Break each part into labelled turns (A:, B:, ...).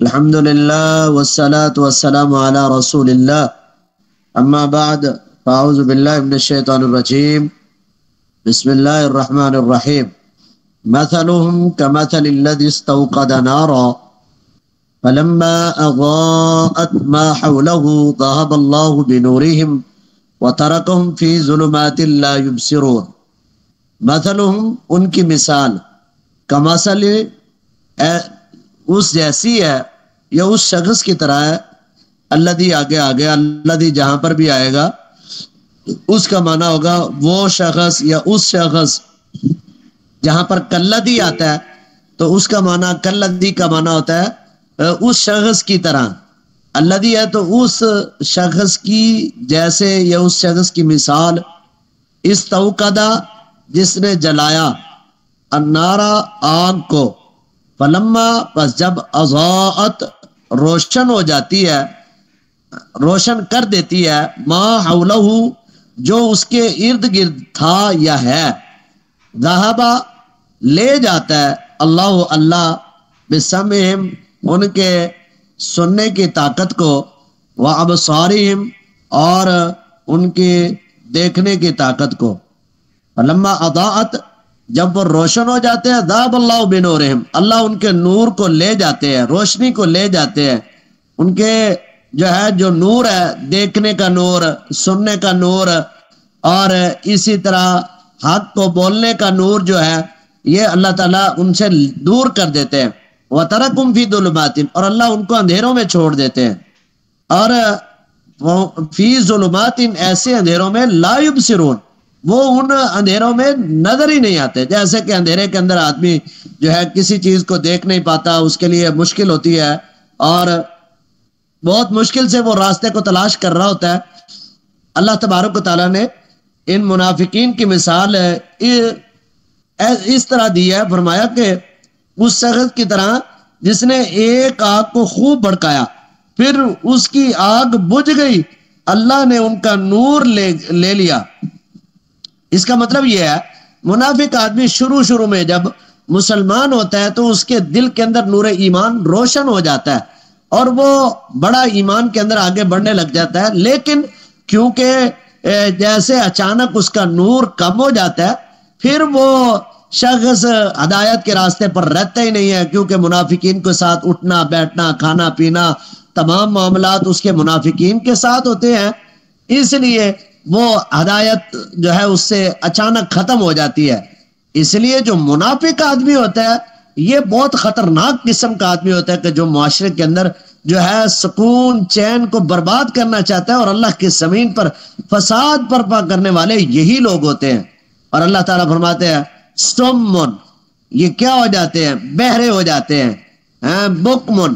A: الحمد للہ والصلاة والسلام علی رسول اللہ اما بعد فاعوذ باللہ من الشیطان الرجیم بسم اللہ الرحمن الرحیم مثلهم كمثل الذي استوقد نارا فلما أضاءت ما حوله ذهب الله بنورهم وتركهم في ظلمات لا يبصرون. مثلهم ان کی مثال کمثل اس جیسی ہے یا اس شخص کی طرح ہے. الذی آگے الذی جہاں پر بھی آئے گا اس کا معنی ہوگا وہ شخص یا اس شخص. جہاں پر کلذی آتا ہے تو اس کا معنی کلذی کا معنی ہوتا ہے اس شخص کی طرح. الذی ہے تو اس شخص کی جیسے یا اس شخص کی مثال. استوقدا جس نے جلایا النارا آگ کو. فلما پس جب اضاءت روشن ہو جاتی ہے روشن کر دیتی ہے ما حولہ جو اس کے ارد گرد تھا یا ہے. ذہب لے جاتا ہے اللہ بسمعہم ان کے سننے کی طاقت کو وابصارہم اور ان کی دیکھنے کی طاقت کو. فلما اضاءت جب وہ روشن ہو جاتے ہیں ذهب اللہ بنورہم اللہ ان کے نور کو لے جاتے ہیں روشنی کو لے جاتے ہیں. ان کے جو نور ہے دیکھنے کا نور سننے کا نور اور اسی طرح حق کو بولنے کا نور جو ہے یہ اللہ تعالیٰ ان سے دور کر دیتے ہیں. وَتَرَكُمْ فِي ظُلُمَاتٍ اور اللہ ان کو اندھیروں میں چھوڑ دیتے ہیں. اور فی ظلمات ایسے اندھیروں میں لا یبصرون وہ ان اندھیروں میں نظر ہی نہیں آتے. جیسے کہ اندھیرے کے اندر آدمی کسی چیز کو دیکھ نہیں پاتا اس کے لیے مشکل ہوتی ہے اور بہت مشکل سے وہ راستے کو تلاش کر رہا ہوتا ہے. اللہ تبارک و تعالیٰ نے ان منافقین کی مثال اس طرح دی ہے. فرمایا کہ اس شخص کی طرح جس نے ایک آگ کو خوب بھڑکایا پھر اس کی آگ بجھ گئی اللہ نے ان کا نور لے لیا. اس کا مطلب یہ ہے منافق آدمی شروع میں جب مسلمان ہوتا ہے تو اس کے دل کے اندر نور ایمان روشن ہو جاتا ہے اور وہ بڑا ایمان کے اندر آگے بڑھنے لگ جاتا ہے. لیکن کیونکہ جیسے اچانک اس کا نور کم ہو جاتا ہے پھر وہ شخص ہدایت کے راستے پر رہتا ہی نہیں ہے. کیونکہ منافقین کے ساتھ اٹھنا بیٹھنا کھانا پینا تمام معاملات اس کے منافقین کے ساتھ ہوتے ہیں اس لیے وہ ہدایت اس سے اچانک ختم ہو جاتی ہے. اس لیے جو منافق آدمی ہوتا ہے یہ بہت خطرناک قسم کا آدمی ہوتا ہے کہ جو معاشرے کے اندر سکون چین کو برباد کرنا چاہتا ہے اور اللہ کی زمین پر فساد برپا کرنے والے یہی لوگ ہوتے ہیں. اور اللہ تعالیٰ فرماتے ہیں سمن یہ کیا ہو جاتے ہیں بہرے ہو جاتے ہیں بکمن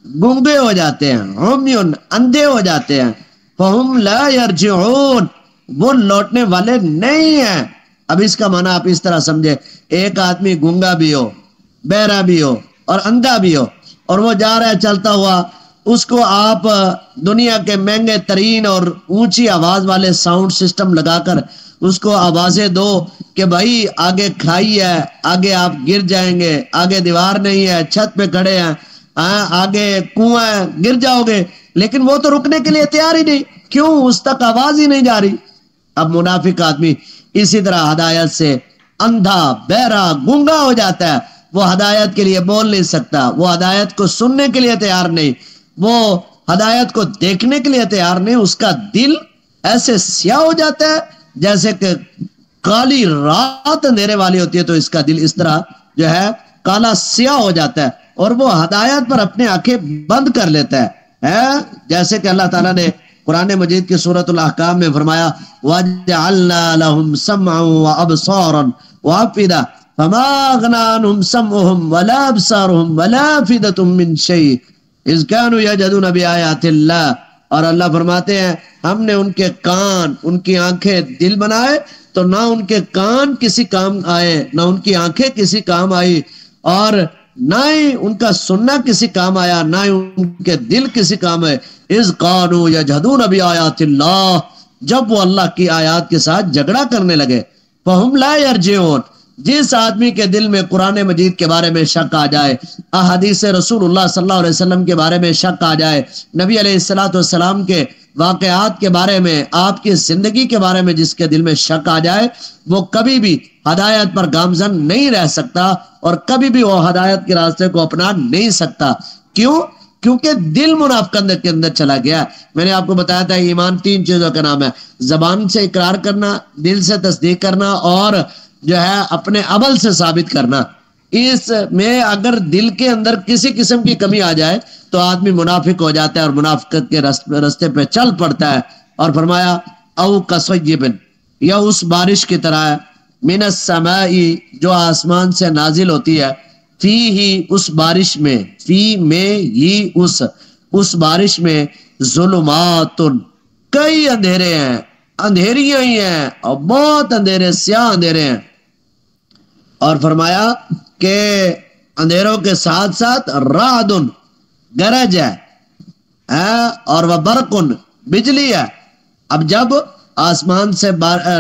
A: گنگے ہو جاتے ہیں عمیون اندھے ہو جاتے ہیں فہم لا یرجعون وہ لوٹنے والے نہیں ہیں. اب اس کا معنی آپ اس طرح سمجھے ایک آدمی گنگا بھی ہو بہرا بھی ہو اور اندھا بھی ہو اور وہ جا رہا ہے چلتا ہوا اس کو آپ دنیا کے مہنگے ترین اور اونچی آواز والے ساؤنڈ سسٹم لگا کر اس کو آوازیں دو کہ بھائی آگے کھائی ہے آگے آپ گر جائیں گے آگے دیوار نہیں ہے چھت پہ کھڑے ہیں آگے کنواں ہے گر جاؤ گے. لیکن وہ تو رکنے کے لیے تیار ہی نہیں. کیوں اس تک آواز ہی نہیں جا رہی. اب منافق آدمی اسی طرح ہدایت سے اندھا بہرا گنگا ہو جاتا ہے. وہ ہدایت کے لیے بول نہیں سکتا وہ ہدایت کو سننے کے لیے تیار نہیں وہ ہدایت کو دیکھنے کے لیے تیار نہیں. اس کا دل ایسے سیاہ ہو جاتا ہے جیسے کہ کالی رات اندھیرے والی ہوتی ہے تو اس کا دل اس طرح کالا سیاہ ہو جاتا ہے اور وہ ہدایت پر اپنے آنکھیں بند کر لیتا ہے. جیسے کہ اللہ تعالیٰ نے قرآن مجید کی سورۃ الاحقاف میں فرمایا وَجَعَلْنَا لَهُمْ سَمْعًا وَأَبْصَارًا وَأَفْئِدَةً فَمَا أَغْنَىٰ عَنْهُمْ سَمْعُهُمْ وَلَا أَبْصَارُهُمْ وَلَا أَفْئِدَةٌ مِّن شَيْءٍ إِذْ كَانُوا يَجْحَدُونَ بِآيَاتِ اللَّهِ. اور اللہ فرماتے ہیں ہم نے ان کے کان ان کی آنکھیں دل بنائے تو نہ ان کے کان کسی کام آئے نہ ان کی آنکھیں کسی کام آئی اور نہ ہی ان کا سننا کسی کام آیا نہ ہی ان کے دل کسی کام آئے. اذ قالوا یجحدون بآیات اللہ جب وہ اللہ کی آیات کے ساتھ جھگڑا کرنے لگے. فہم لا یرجعون جس آدمی کے دل میں قرآن مجید کے بارے میں شک آ جائے، احادیث رسول اللہ صلی اللہ علیہ وسلم کے بارے میں شک آ جائے، نبی علیہ الصلوۃ والسلام کے واقعات کے بارے میں، آپ کی زندگی کے بارے میں جس کے دل میں شک آ جائے، وہ کبھی بھی ہدایت پر گامزن نہیں رہ سکتا اور کبھی بھی وہ ہدایت کے راستے کو اپنا نہیں سکتا۔ کیوں؟ کیونکہ دل منافقت کے اندر چلا گیا۔ میں نے آپ کو بتایا تھا ایمان 3 چیزوں کا نام ہے، زبان سے اقرار کرنا، دل سے تصدیق کرنا، اور جو ہے اپنے عمل سے ثابت کرنا۔ اس میں اگر دل کے اندر کسی قسم کی کمی آ جائے تو آدمی منافق ہو جاتا ہے اور منافقت کے راستے پہ چل پڑتا ہے۔ اور فرمایا او کصیب، یا اس بارش کی طرح ہے، من السماء، جو آسمان سے نازل ہوتی ہے، فی ہی، اس بارش میں، فی میں ہی، اس بارش میں، ظلمات، کئی اندھیرے ہیں، اندھیریاں ہی ہیں اور بہت اندھیرے، سیاہ اندھیرے ہیں۔ اور فرمایا کہ اندھیروں کے ساتھ ساتھ رعد، گرج ہے، اور وہ برقن، بجلی ہے۔ اب جب آسمان سے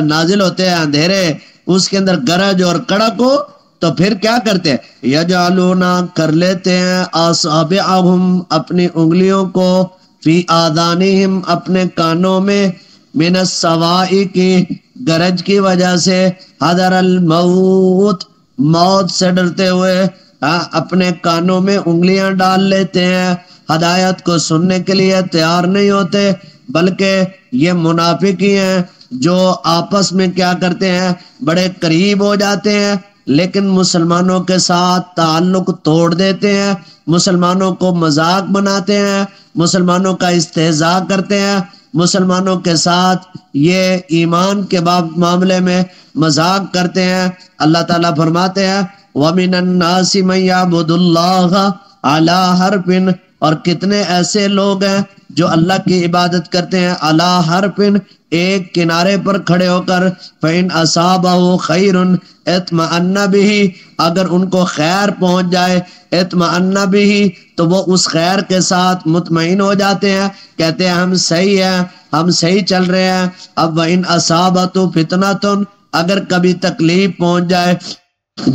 A: نازل ہوتے ہیں اندھیرے، اس کے اندر گرج اور کڑک ہو تو پھر کیا کرتے ہیں؟ یجعلون، کر لیتے ہیں، اصابعہم، اپنی انگلیوں کو، فی آذانہم، اپنے کانوں میں، من الصواعق، گرج کی وجہ سے، حذر الموت، موت سے ڈرتے ہوئے، اپنے کانوں میں انگلیاں ڈال لیتے ہیں، ہدایت کو سننے کے لیے تیار نہیں ہوتے۔ بلکہ یہ منافق ہی ہیں جو آپس میں کیا کرتے ہیں؟ بڑے قریب ہو جاتے ہیں لیکن مسلمانوں کے ساتھ تعلق توڑ دیتے ہیں، مسلمانوں کو مذاق بناتے ہیں، مسلمانوں کا استہزاء کرتے ہیں، مسلمانوں کے ساتھ یہ ایمان کے معاملے میں مذاق کرتے ہیں۔ اللہ تعالیٰ فرماتے ہیں وَمِنَ النَّاسِ مَن يَعْبُدُ اللَّهَ عَلَىٰ حَرْفٍ، اور کتنے ایسے لوگ ہیں جو اللہ کی عبادت کرتے ہیں عَلَىٰ حَرْفٍ، ایک کنارے پر کھڑے ہو کر، فَإِنْ أَصَابَهُ خَيْرٌ اطمأن بِهِ، اگر ان کو خیر پہنچ جائے، اطمأن بِهِ، تو وہ اس خیر کے ساتھ مطمئن ہو جاتے ہیں، کہتے ہیں ہم صحیح ہیں، ہم صحیح چل رہے ہیں۔ اب وَإِنْ أَصَابَتْهُ فِتْنَةٌ، اگر کبھی تکلیف پہنچ جائے،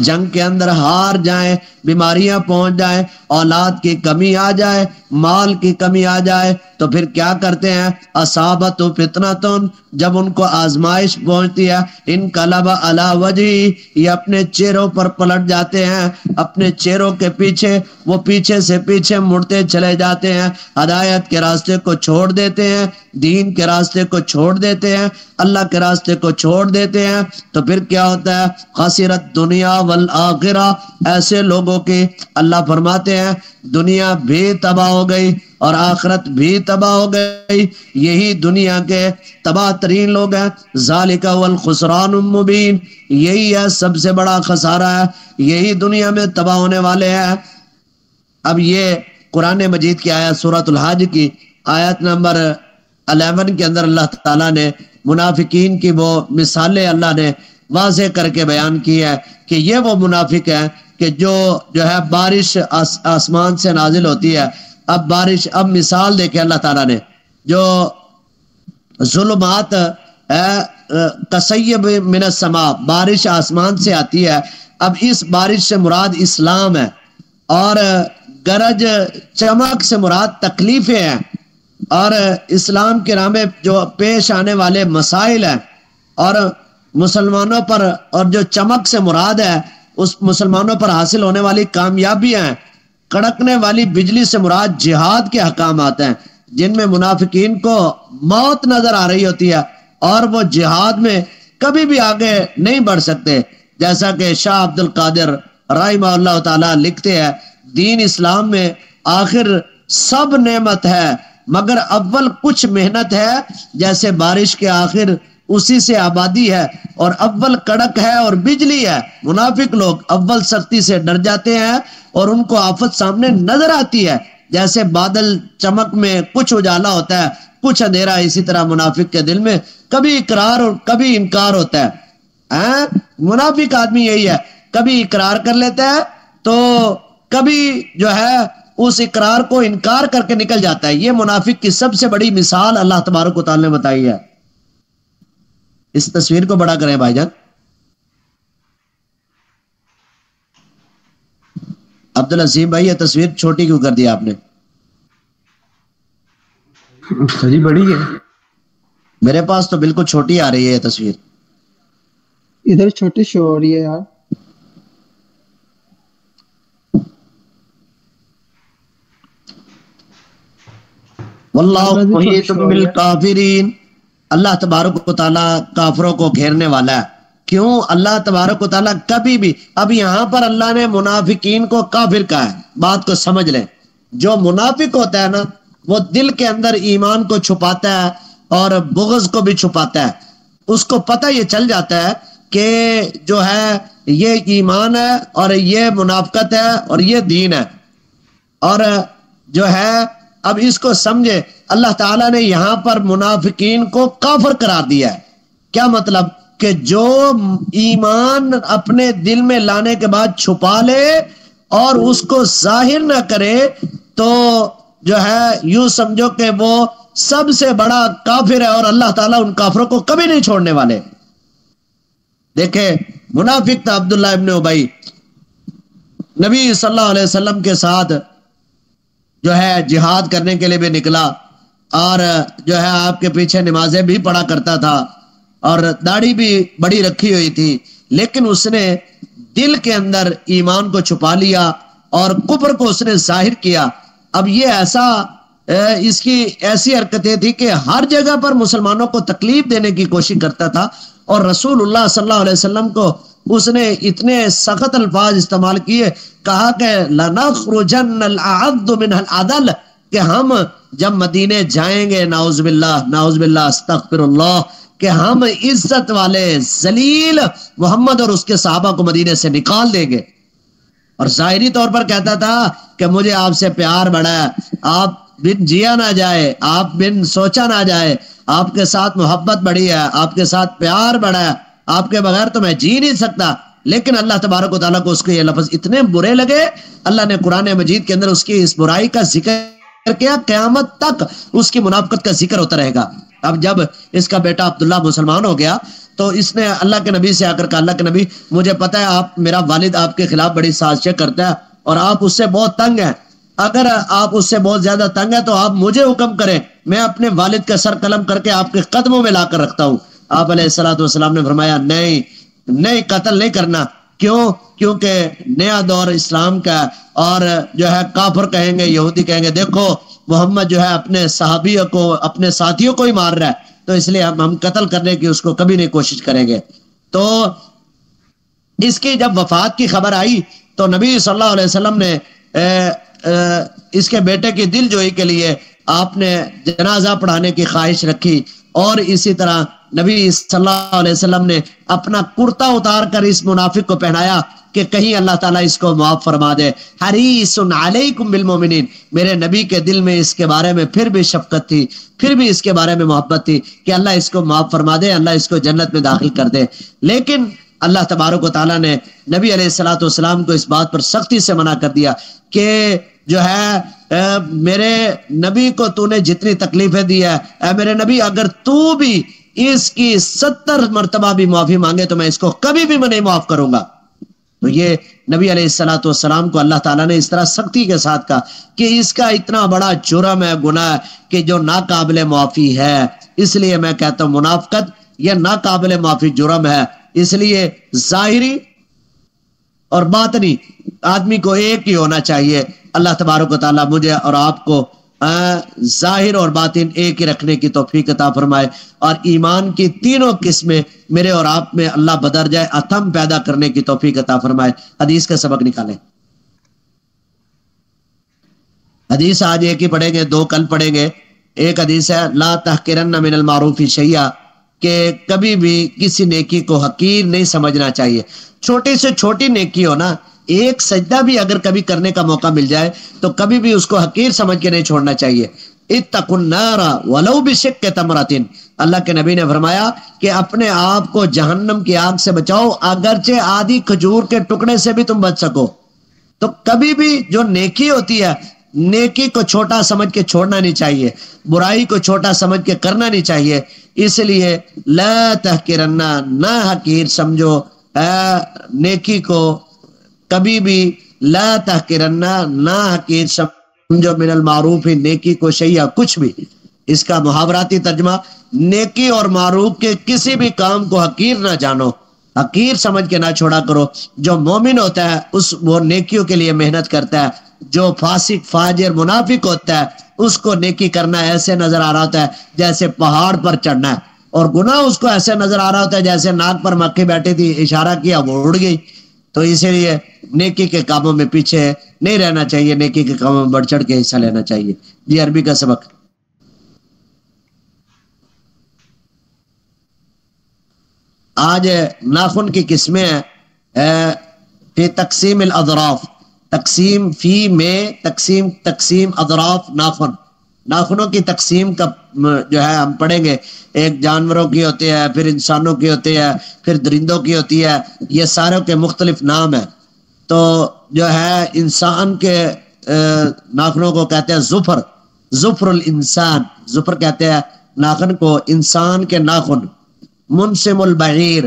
A: جنگ کے اندر ہار جائیں، بیماریاں پہنچ جائیں، اولاد کی کمی آ جائے، مال کی کمی آ جائے، تو پھر کیا کرتے ہیں؟ اصابت فتنۃ، جب ان کو آزمائش پہنچتی ہے، انقلب علی وجہہ، یہ اپنے چہروں پر پلٹ جاتے ہیں، اپنے چہروں کے پیچھے، وہ پیچھے سے پیچھے مڑتے چلے جاتے ہیں، ہدایت کے راستے کو چھوڑ دیتے ہیں، دین کے راستے کو چھوڑ دیتے ہیں، اللہ کے راستے کو چھوڑ دیتے ہیں۔ تو پھر کیا ہوتا ہے؟ خسرت دنیا والآخرہ، ایسے لوگوں کی اللہ فرماتے ہیں دنیا بھی تباہ ہو گئی اور آخرت بھی تباہ ہو گئی، یہی دنیا کے تباہ ترین لوگ ہیں۔ ذالک هو الخسران المبین، یہی ہے سب سے بڑا خسارہ ہے، یہی دنیا میں تباہ ہونے والے ہیں۔ اب یہ قرآن مجید کی آیت سورۃ الحج کی آیت نمبر 11 کے اندر اللہ تعالیٰ نے منافقین کی وہ مثالیں اللہ نے واضح کر کے بیان کی ہے کہ یہ وہ منافق ہیں کہ جو ہے بارش آسمان سے نازل ہوتی ہے۔ اب بارش، اب مثال دیکھیں اللہ تعالیٰ نے، جو ظلمات کصیب من السماء، بارش آسمان سے آتی ہے۔ اب اس بارش سے مراد اسلام ہے، اور گرج چمک سے مراد تکلیفیں ہیں، اور اسلام کے راہ میں جو پیش آنے والے مسائل ہیں، اور مسلمانوں پر، اور جو چمک سے مراد ہے اس مسلمانوں پر حاصل ہونے والی کامیابیاں ہیں، کڑکنے والی بجلی سے مراد جہاد کے احکامات ہیں، جن میں منافقین کو موت نظر آ رہی ہوتی ہے اور وہ جہاد میں کبھی بھی آگے نہیں بڑھ سکتے۔ جیسا کہ شاہ عبد القادر رحمہ اللہ تعالیٰ لکھتے ہیں، دین اسلام میں آخر سب نعمت ہے مگر اول کچھ محنت ہے، جیسے بارش کے آخر اسی سے آبادی ہے، اور اول کڑک ہے اور بجلی ہے۔ منافق لوگ اول سختی سے ڈر جاتے ہیں اور ان کو آفت سامنے نظر آتی ہے، جیسے بادل چمک میں کچھ اجالا ہوتا ہے کچھ اندھیرا، اسی طرح منافق کے دل میں کبھی اقرار اور کبھی انکار ہوتا ہے۔ منافق آدمی یہی ہے، کبھی اقرار کر لیتا ہے تو کبھی جو ہے اس اقرار کو انکار کر کے نکل جاتا ہے۔ یہ منافق کی سب سے بڑی مثال اللہ تبارک و تعالی نے بتائی ہے۔ اس تصویر کو بڑا کریں بھائی جان۔ عبدالعظیم بھائی یہ تصویر چھوٹی کیوں کر دی آپ نے؟
B: جی بڑی ہے،
A: میرے پاس تو بالکل چھوٹی آ رہی ہے یہ تصویر.
B: ادھر چھوٹی شو ہو رہی ہے یار.
A: واللہ
B: میں بھی چھوٹی
A: محیط
B: شو ہو رہی ہے.
A: بالکافرین، اللہ تبارک و تعالیٰ کافروں کو گھیرنے والا ہے. کیوں؟ اللہ تبارک و تعالیٰ کبھی بھی، اب یہاں پر اللہ نے منافقین کو کافر کہا ہے. بات کو سمجھ لیں، جو منافق ہوتا ہے نا وہ دل کے اندر ایمان کو چھپاتا ہے اور بغض کو بھی چھپاتا ہے. اس کو پتہ یہ چل جاتا ہے کہ جو ہے یہ ایمان ہے اور یہ منافقت ہے اور یہ دین ہے. اور جو ہے اب اس کو سمجھے، اللہ تعالیٰ نے یہاں پر منافقین کو کافر قرار دیا ہے. کیا مطلب؟ کہ جو ایمان اپنے دل میں لانے کے بعد چھپا لے اور اس کو ظاہر نہ کرے تو جو ہے یوں سمجھو کہ وہ سب سے بڑا کافر ہے، اور اللہ تعالیٰ ان کافروں کو کبھی نہیں چھوڑنے والے. دیکھیں منافق تھا عبداللہ ابن ابی، نبی صلی اللہ علیہ وسلم کے ساتھ جو ہے جہاد کرنے کے لیے بھی نکلا، اور جو ہے آپ کے پیچھے نمازیں بھی پڑھا کرتا تھا اور داڑھی بھی بڑی رکھی ہوئی تھی، لیکن اس نے دل کے اندر ایمان کو چھپا لیا اور کفر کو اس نے ظاہر کیا. اب یہ اس کی ایسی حرکتیں تھی کہ ہر جگہ پر مسلمانوں کو تکلیف دینے کی کوشش کرتا تھا، اور رسول اللہ صلی اللہ علیہ وسلم کو اس نے اتنے سخت الفاظ استعمال کیے، کہا کہ لَنَخْرُجَنَّ الْأَعَدُّ مِنْهَا الْعَدَلِ، کہ ہم جب مدینے جائیں گے نعوذ باللہ استغفر اللہ، کہ ہم عزت والے ذلیل محمد اور اس کے صحابہ کو مدینے سے نکال دیں گے. اور ظاہری طور پر کہتا تھا کہ مجھے آپ سے پیار بڑا ہے، آپ بن جیا نہ جائے، آپ بن سوچا نہ جائے، آپ کے ساتھ محبت بڑی ہے، آپ کے ساتھ پیار بڑا ہے، آپ کے بغیر تو میں جی نہیں سکتا. لیکن اللہ تبارک و تعالیٰ کو اس کے یہ لفظ اتنے برے لگے، اللہ نے قرآن مجید کے اندر اس کی اس برائی کا ذکر کیا، قیامت تک اس کی منافقت کا ذکر ہوتا رہے گا. اب جب اس کا بیٹا عبداللہ مسلمان ہو گیا تو اس نے اللہ کے نبی سے آ کر کہا، اللہ کے نبی مجھے پتا ہے آپ، میرا والد آپ کے خلاف بڑی سازشیں کرتا ہے اور آپ اس سے بہت تنگ ہیں، اگر آپ اس سے بہت زیادہ تنگ ہیں تو آپ مجھے حکم کریں، میں اپنے والد کا سر قلم کر کے آپ کے قدموں میں لا کر رکھتا ہوں. آپ علیہ الصلوۃ والسلام نے فرمایا نہیں قتل نہیں کرنا. کیوں؟ کیونکہ نیا دور اسلام کا، اور جو ہے کافر کہیں گے، یہودی کہیں گے دیکھو محمد جو ہے اپنے صحابیوں کو، اپنے ساتھیوں کو ہی مار رہا ہے، تو اس لیے ہم قتل کرنے کی اس کو کبھی نہیں کوشش کریں گے. تو اس کی جب وفات کی خبر آئی تو نبی صلی اللہ علیہ وسلم نے اس کے بیٹے کی دل جوئی کے لیے آپ نے جنازہ پڑھانے کی خواہش رکھی، اور اسی طرح نبی صلی اللہ علیہ وسلم نے اپنا کرتا اتار کر اس منافق کو پہنایا کہ کہیں اللہ تعالیٰ اس کو معاف فرما دے. حریص علیکم بالمؤمنین، میرے نبی کے دل میں اس کے بارے میں پھر بھی شفقت تھی، پھر بھی اس کے بارے میں محبت تھی کہ اللہ اس کو معاف فرما دے، اللہ اس کو جنت میں داخل کر دے. لیکن اللہ تبارک و تعالیٰ نے نبی علیہ الصلوۃ والسلام کو اس بات پر سختی سے منع کر دیا کہ جو ہے میرے نبی کو تو نے جتنی تکلیفیں دی ہے، اے میرے نبی اگر تو بھی اس کی 70 مرتبہ بھی معافی مانگے تو میں اس کو کبھی بھی میں نہیں معاف کروں گا. تو یہ نبی علیہ الصلوۃ والسلام کو اللہ تعالیٰ نے اس طرح سختی کے ساتھ کہا کہ اس کا اتنا بڑا جرم ہے، گناہ ہے کہ جو ناقابل معافی ہے. اس لیے میں کہتا ہوں منافقت یہ ناقابل معافی جرم ہے. اس لیے ظاہری اور باطنی آدمی کو ایک ہی ہونا چاہیے. اللہ تبارک و تعالیٰ مجھے اور آپ کو ظاہر اور باطن ایک ہی رکھنے کی توفیق عطا فرمائے، اور ایمان کی تینوں قسمیں میرے اور آپ میں اللہ بدر جائے اتم پیدا کرنے کی توفیق عطا فرمائے. حدیث کا سبق نکالیں. حدیث آج ایک ہی پڑھیں گے، 2 کل پڑھیں گے. ایک حدیث ہے لا تحقرن من المعروف شیئا، کہ کبھی بھی کسی نیکی کو حقیر نہیں سمجھنا چاہیے. چھوٹی سے چھوٹی نیکی ہو نا، ایک سجدہ بھی اگر کبھی کرنے کا موقع مل جائے تو کبھی بھی اس کو حقیر سمجھ کے نہیں چھوڑنا چاہیے. اتقوا النار ولو بشق تمرۃ، اللہ کے نبی نے فرمایا کہ اپنے آپ کو جہنم کی آگ سے بچاؤ اگرچہ آدھی کھجور کے ٹکڑے سے بھی تم بچ سکو. تو کبھی بھی جو نیکی ہوتی ہے، نیکی کو چھوٹا سمجھ کے چھوڑنا نہیں چاہیے، برائی کو چھوٹا سمجھ کے کرنا نہیں چاہیے. اس لیے لا تحقرن، نہ حقیر سمجھو نیکی کو، کبھی بھی لا تحقرنا، نہ حقیر سمجھو من المعروف نیکی کو شیئا کچھ بھی. اس کا محاوراتی ترجمہ، نیکی اور معروف کے کسی بھی کام کو حقیر نہ جانو، حقیر سمجھ کے نہ چھوڑا کرو. جو مومن ہوتا ہے وہ نیکیوں کے لیے محنت کرتا ہے. جو فاسق فاجر منافق ہوتا ہے اس کو نیکی کرنا ایسے نظر آ رہا ہوتا ہے جیسے پہاڑ پر چڑھنا ہے، اور گناہ اس کو ایسے نظر آ رہا ہوتا ہے جیسے ناک پر مکھی بیٹھی تھی، اشارہ کیا وہ اڑ گئی. تو اسی لیے نیکی کے کاموں میں پیچھے نہیں رہنا چاہیے، نیکی کے کاموں میں بڑھ چڑھ کے حصہ لینا چاہیے. جی عربی کا سبق. آج ناخن کی قسمیں ہیں فی تقسیم الاظراف، تقسیم فی میں تقسیم اظراف ناخن، ناخنوں کی تقسیم کا جو ہے ہم پڑھیں گے. ایک جانوروں کی ہوتی ہے، پھر انسانوں کی ہوتی ہے، پھر درندوں کی ہوتی ہے، یہ ساروں کے مختلف نام ہیں. تو جو ہے انسان کے ناخنوں کو کہتے ہیں ظفر، ظفر الانسان، ظفر کہتے ہیں ناخن کو، انسان کے ناخن. منسم البعیر،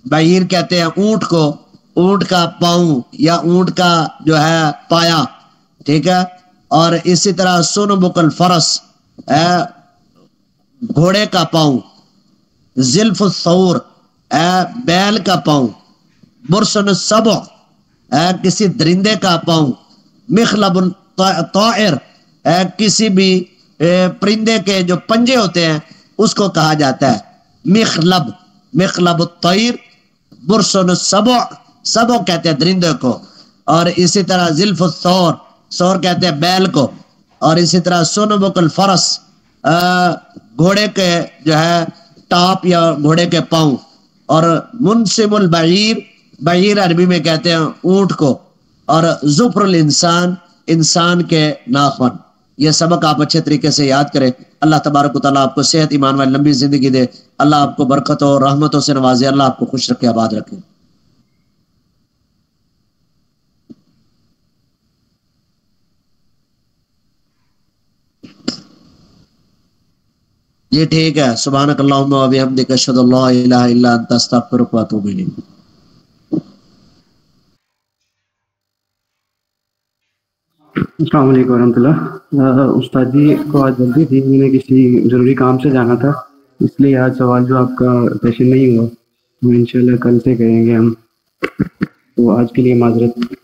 A: بعیر کہتے ہیں اونٹ کو، اونٹ کا پاؤں یا اونٹ کا جو ہے پایا، ٹھیک ہے. اور اسی طرح سنبک الفرس، گھوڑے کا پاؤں. زلف الثور، بیل کا پاؤں. برسن السبع، کسی درندے کا پاؤں. مخلب الطائر، کسی بھی پرندے کے جو پنجے ہوتے ہیں اس کو کہا جاتا ہے مخلب، مخلب الطیر. برسن السبع، سبع کہتے ہیں درندے کو. اور اسی طرح زلف الثور، ثور کہتے ہیں بیل کو. اور اسی طرح سنبک الفرس، گھوڑے کے جو ہے ٹاپ یا گھوڑے کے پاؤں. اور منسم البعیر، بعیر عربی میں کہتے ہیں اونٹ کو. اور ظفر الانسان، انسان کے ناخن. یہ سبق آپ اچھے طریقے سے یاد کریں. اللہ تبارک و تعالیٰ آپ کو صحت ایمان والی لمبی زندگی دے. اللہ آپ کو برکتوں اور رحمتوں سے نوازے. اللہ آپ کو خوش رکھے، آباد رکھے. یہ ٹھیک ہے. سبحانک اللہم و بحمدک، اشہد ان لا الہ الا انت، استغفرک و اتوب الیک.
C: السلام علیکم ورحمۃ اللہ. استاد جی کو آج جلدی تھی، میں نے کسی ضروری کام سے جانا تھا، اس لیے آج سوال جو آپ کا سیشن نہیں ہوا، تو انشاءاللہ کل سے کریں گے ہم. تو آج کے لیے معذرت.